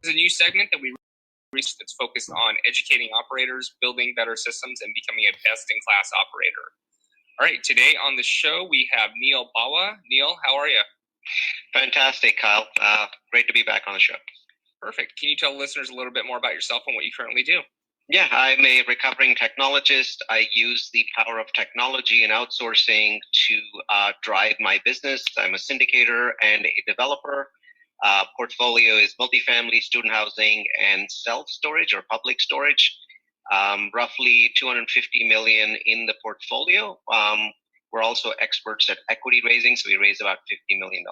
is a new segment that we reached that's focused on educating operators, building better systems, and becoming a best-in-class operator. All right, today on the show, we have Neal Bawa. Neal, how are you? Fantastic, Kyle. Great to be back on the show. Perfect. Can you tell listeners a little bit more about yourself and what you currently do? Yeah, I'm a recovering technologist. I use the power of technology and outsourcing to drive my business. I'm a syndicator and a developer. Portfolio is multifamily, student housing, and self-storage or public storage. Roughly 250 million in the portfolio. We're also experts at equity raising, so we raise about $50 million.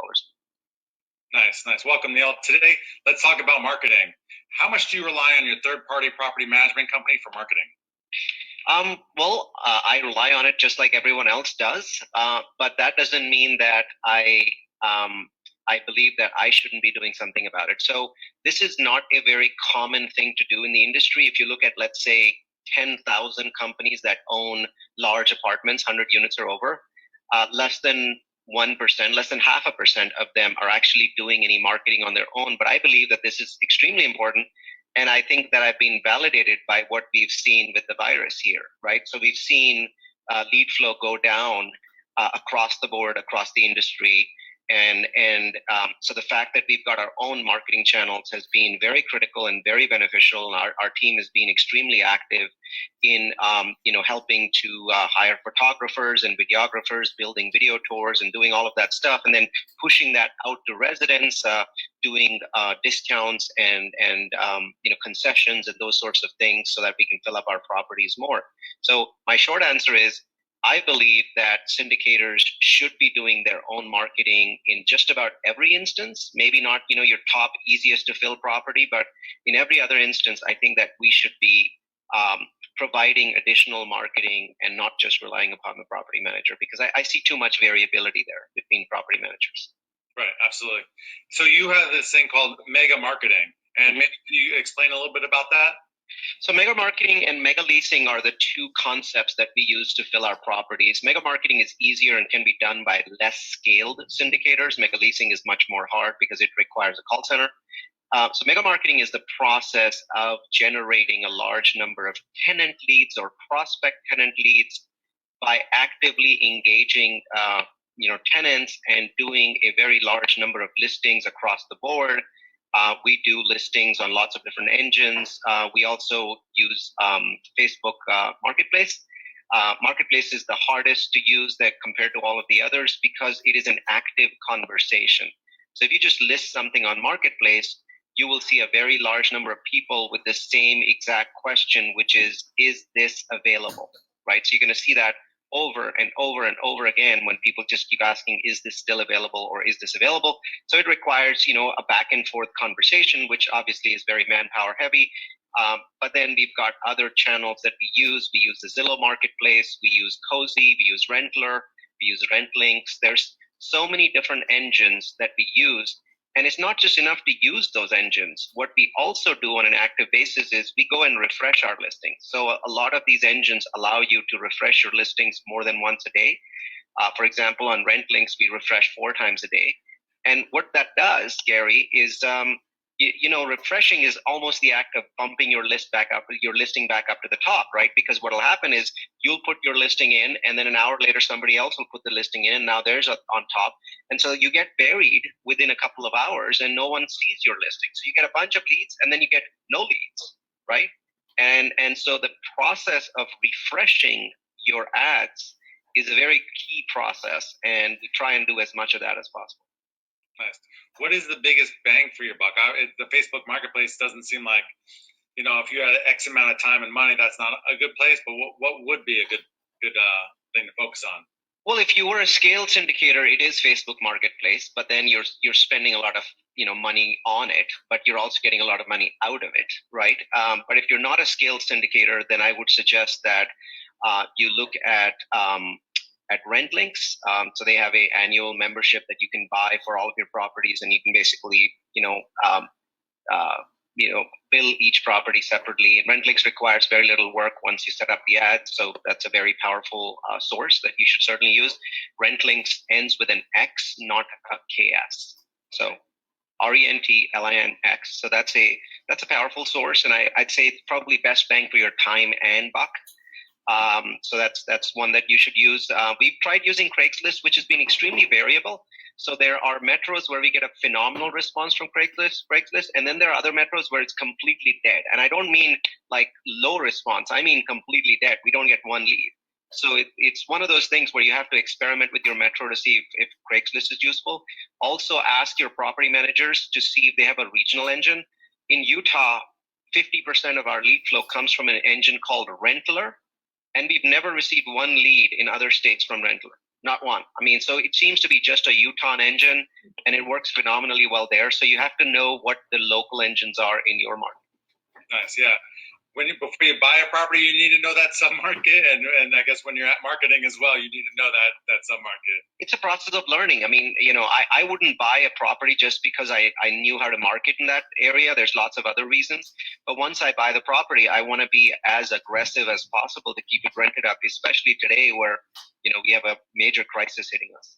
Nice. Welcome, Neal. Today, let's talk about marketing. How much do you rely on your third-party property management company for marketing? I rely on it just like everyone else does, but that doesn't mean that I believe that I shouldn't be doing something about it. So this is not a very common thing to do in the industry. If you look at, let's say, 10,000 companies that own large apartments, 100 units or over, less than 1%, less than 0.5% of them are actually doing any marketing on their own. But I believe that this is extremely important. And I think that I've been validated by what we've seen with the virus here, right? So we've seen lead flow go down across the board, across the industry. So the fact that we've got our own marketing channels has been very critical and very beneficial. And our team has been extremely active in helping to hire photographers and videographers, building video tours and doing all of that stuff, and then pushing that out to residents, doing discounts and concessions and those sorts of things so that we can fill up our properties more. So my short answer is, I believe that syndicators should be doing their own marketing in just about every instance. Maybe not, your top easiest to fill property, but in every other instance, I think that we should be providing additional marketing and not just relying upon the property manager, because I see too much variability there between property managers. Right, absolutely. So you have this thing called mega marketing, and maybe can you explain a little bit about that? So mega marketing and mega leasing are the two concepts that we use to fill our properties. Mega marketing is easier and can be done by less scaled syndicators. Mega leasing is much more hard because it requires a call center. So mega marketing is the process of generating a large number of tenant leads or prospect tenant leads by actively engaging tenants and doing a very large number of listings across the board. We do listings on lots of different engines. We also use Facebook Marketplace. Marketplace is the hardest to use that compared to all of the others because it is an active conversation. So if you just list something on Marketplace, you will see a very large number of people with the same exact question, which is this available, right? So you're going to see that over and over and over again when people just keep asking, is this still available or is this available? So it requires, a back and forth conversation, which obviously is very manpower heavy. But then we've got other channels that we use. We use the Zillow Marketplace. We use Cozy. We use Rentler. We use RentLinks. There's so many different engines that we use. And it's not just enough to use those engines. What we also do on an active basis is we go and refresh our listings. So a lot of these engines allow you to refresh your listings more than once a day. For example, on RentLinks, we refresh 4 times a day. And what that does, Gary, is refreshing is almost the act of bumping your listing back up to the top, right? Because what will happen is you'll put your listing in, and then an hour later, somebody else will put the listing in, and now there's on top. And so you get buried within a couple of hours, and no one sees your listing. So you get a bunch of leads, and then you get no leads, right? And so the process of refreshing your ads is a very key process, and we try and do as much of that as possible. Nice. What is the biggest bang for your buck? The Facebook Marketplace doesn't seem like, if you had X amount of time and money, that's not a good place. But what would be a good thing to focus on? Well, if you were a scaled syndicator, it is Facebook Marketplace, but then you're spending a lot of money on it, but you're also getting a lot of money out of it, right? But if you're not a scaled syndicator, then I would suggest that you look at RentLinks. So they have an annual membership that you can buy for all of your properties, and you can basically, bill each property separately. And RentLinks requires very little work once you set up the ads, so that's a very powerful source that you should certainly use. RentLinks ends with an X, not a KS. So RENTLINX. So that's a powerful source, and I'd say it's probably best bang for your time and buck. So that's one that you should use. We've tried using Craigslist, which has been extremely variable. So there are metros where we get a phenomenal response from Craigslist, and then there are other metros where it's completely dead. And I don't mean like low response. I mean completely dead. We don't get one lead. So it's one of those things where you have to experiment with your metro to see if Craigslist is useful. Also ask your property managers to see if they have a regional engine. In Utah, 50% of our lead flow comes from an engine called Rentler, and we've never received one lead in other states from Rentler. Not one. I mean, so it seems to be just a Utah engine, and it works phenomenally well there. So you have to know what the local engines are in your market. Nice, yeah. Before you buy a property, you need to know that submarket, and I guess when you're at marketing as well, you need to know that submarket. It's a process of learning. I mean, I wouldn't buy a property just because I knew how to market in that area. There's lots of other reasons. But once I buy the property, I want to be as aggressive as possible to keep it rented up, especially today where, we have a major crisis hitting us.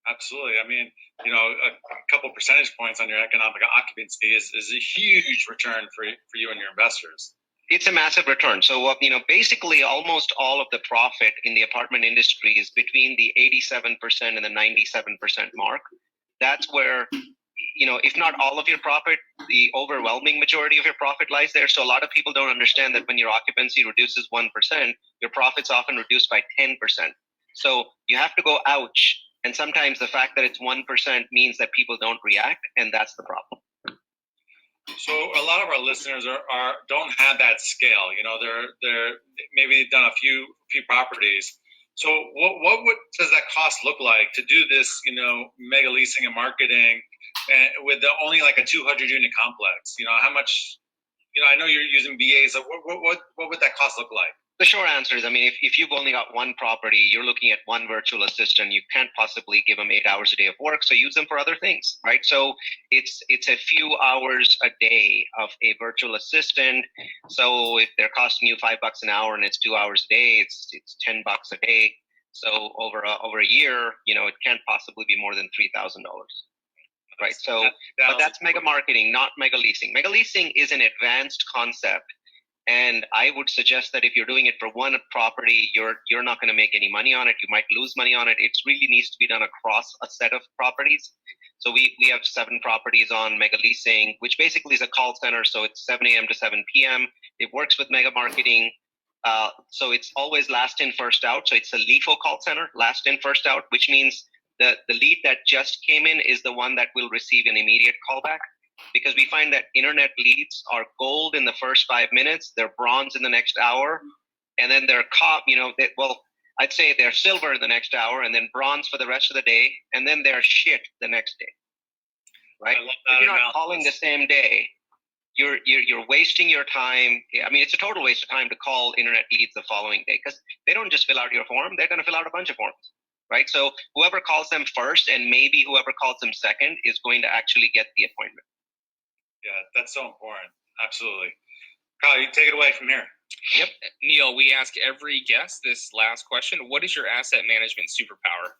Absolutely. I mean, a couple percentage points on your economic occupancy is a huge return for you and your investors. It's a massive return. So, basically almost all of the profit in the apartment industry is between the 87% and the 97% mark. That's where, if not all of your profit, the overwhelming majority of your profit lies there. So a lot of people don't understand that when your occupancy reduces 1%, your profits often reduce by 10%. So you have to go ouch. And sometimes the fact that it's 1% means that people don't react, and that's the problem. So a lot of our listeners don't have that scale. They're maybe they've done a few properties. So what does that cost look like to do this, mega leasing and marketing, and with only like a 200 unit complex? How much? I know you're using VAs. So what would that cost look like? The short answer is, if you've only got one property, you're looking at one virtual assistant. You can't possibly give them 8 hours a day of work, so use them for other things, right? So it's a few hours a day of a virtual assistant. So if they're costing you $5 an hour and it's 2 hours a day, it's $10 a day. So over a year, it can't possibly be more than $3,000, right? So, but that's mega marketing, not mega leasing. Mega leasing is an advanced concept. And I would suggest that if you're doing it for one property, you're not going to make any money on it. You might lose money on it. It really needs to be done across a set of properties. So we have 7 properties on mega leasing, which basically is a call center. So it's 7 a.m. to 7 p.m. It works with mega marketing. So it's always last in, first out. So it's a LIFO call center, last in, first out, which means the lead that just came in is the one that will receive an immediate callback. Because we find that internet leads are gold in the first 5 minutes, they're bronze in the next hour, and then they're I'd say they're silver in the next hour, and then bronze for the rest of the day, and then they're shit the next day, right? If you're not calling the same day, you're wasting your time. It's a total waste of time to call internet leads the following day, because they don't just fill out your form, they're going to fill out a bunch of forms, right? So whoever calls them first, and maybe whoever calls them second, is going to actually get the appointment. Yeah, that's so important. Absolutely. Kyle, you take it away from here. Yep. Neal, we ask every guest this last question. What is your asset management superpower?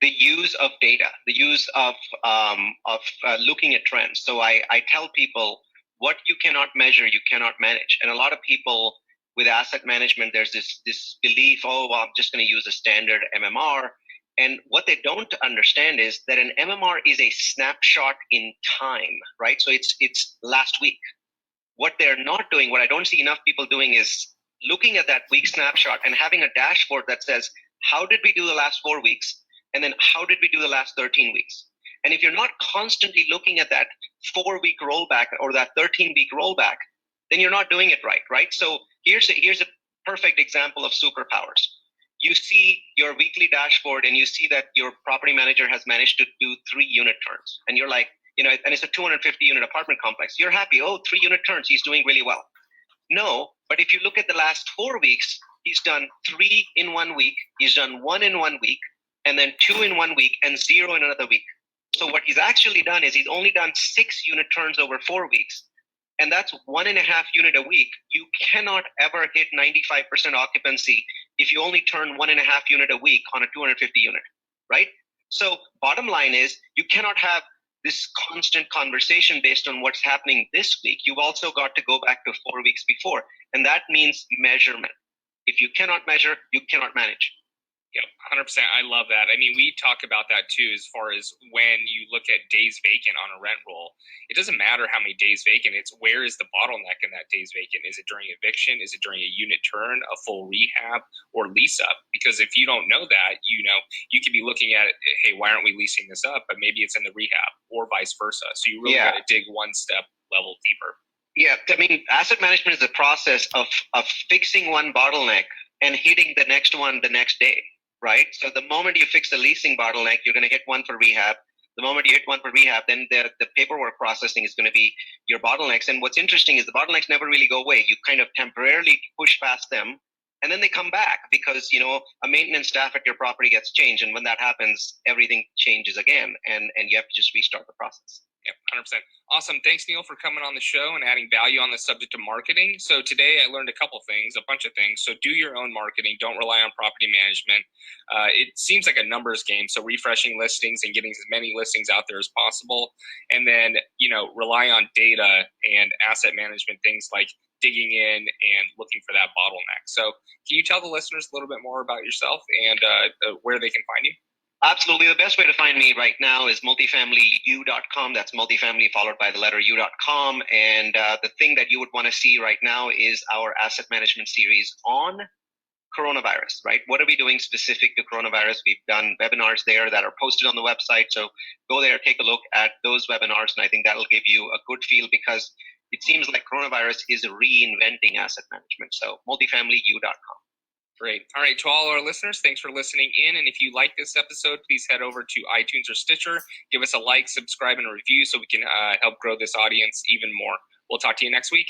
The use of data, the use of looking at trends. So I tell people, what you cannot measure, you cannot manage. And a lot of people with asset management, there's this belief, I'm just going to use a standard MMR. And what they don't understand is that an MMR is a snapshot in time, right? So it's last week. What they're not doing, what I don't see enough people doing, is looking at that week snapshot and having a dashboard that says, how did we do the last 4 weeks? And then how did we do the last 13 weeks? And if you're not constantly looking at that 4-week rollback or that 13-week rollback, then you're not doing it right? So here's a perfect example of superpowers. You see your weekly dashboard and you see that your property manager has managed to do 3 unit turns. And you're like, and it's a 250 unit apartment complex. You're happy. 3 unit turns. He's doing really well. No, but if you look at the last 4 weeks, he's done 3 in 1 week. He's done 1 in 1 week, and then 2 in 1 week, and 0 in another week. So what he's actually done is he's only done 6 unit turns over 4 weeks. And that's 1.5 unit a week. You cannot ever hit 95% occupancy if you only turn 1.5 unit a week on a 250 unit, right? So bottom line is, you cannot have this constant conversation based on what's happening this week, you've also got to go back to 4 weeks before. And that means measurement. If you cannot measure, you cannot manage. Yeah, 100%. I love that. I mean, we talk about that too, as far as when you look at days vacant on a rent roll. It doesn't matter how many days vacant. It's where is the bottleneck in that days vacant? Is it during eviction? Is it during a unit turn, a full rehab, or lease up? Because if you don't know that, you could be looking at it, hey, why aren't we leasing this up? But maybe it's in the rehab or vice versa. So you really got to dig one step level deeper. Yeah, I mean, asset management is the process of fixing one bottleneck and hitting the next one the next day. Right? So the moment you fix the leasing bottleneck, you're going to hit one for rehab. The moment you hit one for rehab, then the paperwork processing is going to be your bottlenecks. And what's interesting is the bottlenecks never really go away. You kind of temporarily push past them, and then they come back because, a maintenance staff at your property gets changed. And when that happens, everything changes again, and you have to just restart the process. Yeah, 100%. Awesome. Thanks, Neal, for coming on the show and adding value on the subject of marketing. So today I learned a bunch of things. So do your own marketing. Don't rely on property management. It seems like a numbers game. So refreshing listings and getting as many listings out there as possible. And then, rely on data and asset management, things like digging in and looking for that bottleneck. So can you tell the listeners a little bit more about yourself and where they can find you? Absolutely. The best way to find me right now is multifamilyu.com. That's multifamily followed by the letter u.com. And the thing that you would want to see right now is our asset management series on coronavirus, right? What are we doing specific to coronavirus? We've done webinars there that are posted on the website. So go there, take a look at those webinars. And I think that'll give you a good feel because it seems like coronavirus is reinventing asset management. So multifamilyu.com. Great. All right. To all our listeners, thanks for listening in. And if you like this episode, please head over to iTunes or Stitcher. Give us a like, subscribe, and a review so we can help grow this audience even more. We'll talk to you next week.